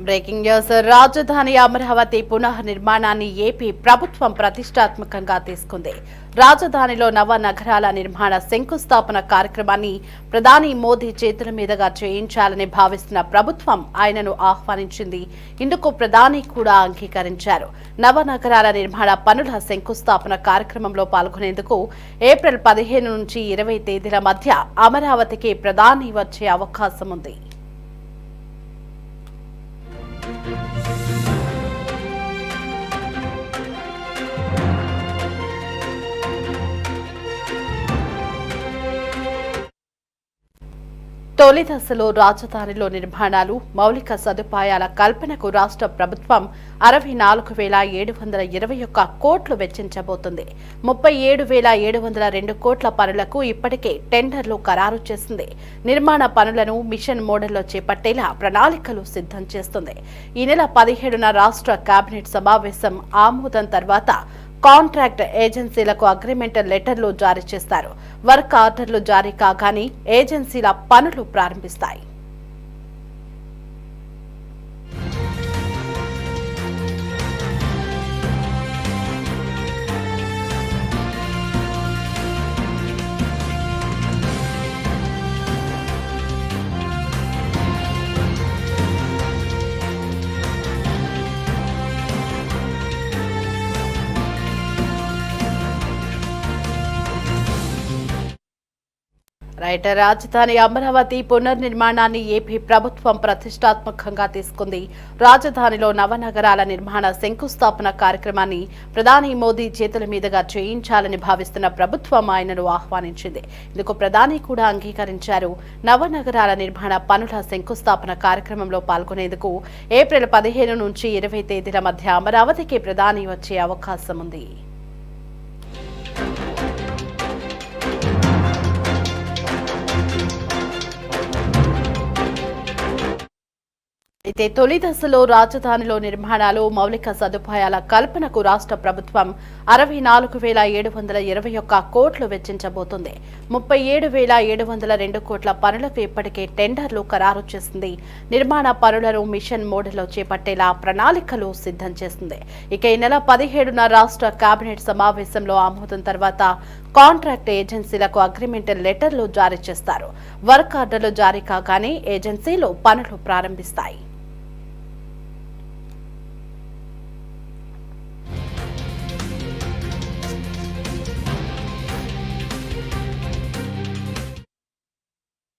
Breaking news. రాజధాని Amaravati పునఃనిర్మాణాన్ని AP ప్రభుత్వం ప్రతిష్టాత్మకంగా తీసుకుంది. రాజధానిలో నవ నగరాల నిర్మాణ శంకుస్థాపన కార్యక్రమాన్ని ప్రధాని మోదీ చేతుల మీదుగా చేయించాలని భావిస్తున్న ప్రభుత్వం ఆయనను ఆహ్వానించింది. ఇందుకు ప్రధాని కూడా అంగీకరించారు. నవ నగరాల నిర్మాణ పనుల శంకుస్థాపన కార్యక్రమంలో పాల్గొనేందుకు ఏప్రిల్ 15 నుంచి 20 తేదీల మధ్య అమరావతికి ప్రధాని వచ్చే అవకాశం ఉంది. తొలి దశలో రాజధానిలో నిర్మాణాలు, మౌలిక సదుపాయాల కల్పనకు రాష్ట్ర ప్రభుత్వం 64,721 కోట్లు వెచ్చించబోతుంది. 37,702 కోట్ల పనులకు ఇప్పటికే టెండర్లు ఖరారు చేసింది. నిర్మాణ పనులను మిషన్ మోడల్లో చేపట్టేలా ప్రణాళికలు సిద్ధం చేస్తుంది. ఈ నెల 17న రాష్ట్ర కేబినెట్ సమావేశం ఆమోదం తర్వాత కాంట్రాక్ట్ ఏజెన్సీలకు అగ్రిమెంట్ లెటర్లు జారీ చేస్తారు. వర్క్ ఆర్డర్లు జారీ కాగానే ఏజెన్సీల పనులు ప్రారంభిస్తాయి. రాజధాని అమరావతి పునర్నిర్మాణాన్ని ఏపీ ప్రభుత్వం ప్రతిష్టాత్మకంగా తీసుకుంది. రాజధానిలో నవనగరాల నిర్మాణ శంకుస్థాపన కార్యక్రమాన్ని ప్రధాని మోదీ చేతుల మీదుగా చేయించాలని భావిస్తున్న ప్రభుత్వం ఆయనను ఆహ్వానించింది. ఇందుకు ప్రధాని కూడా అంగీకరించారు. నవనగరాల నిర్మాణ పనుల శంకుస్థాపన కార్యక్రమంలో పాల్గొనేందుకు ఏప్రిల్ 15 నుంచి 20 తేదీల మధ్య అమరావతికి ప్రధాని వచ్చే అవకాశం ఉంది. అయితే తొలి దశలో రాజధానిలో నిర్మాణాలు, మౌలిక సదుపాయాల కల్పనకు రాష్ట్ర ప్రభుత్వం 64,721 కోట్లు వెచ్చించబోతుంది. 37,702 కోట్ల పనులకు ఇప్పటికే టెండర్లు ఖరారు చేసింది. నిర్మాణ పనులను మిషన్ మోడల్లో చేపట్టేలా ప్రణాళికలు సిద్ధం చేస్తుంది. ఇక ఈ నెల 17న రాష్ట్ర కేబినెట్ సమావేశంలో ఆమోదం తర్వాత కాంట్రాక్ట్ ఏజెన్సీలకు అగ్రిమెంట్ లెటర్లు జారీ చేస్తారు. వర్క్ ఆర్డర్లు జారీ కాగానే ఏజెన్సీలు పనులు ప్రారంభిస్తాయి.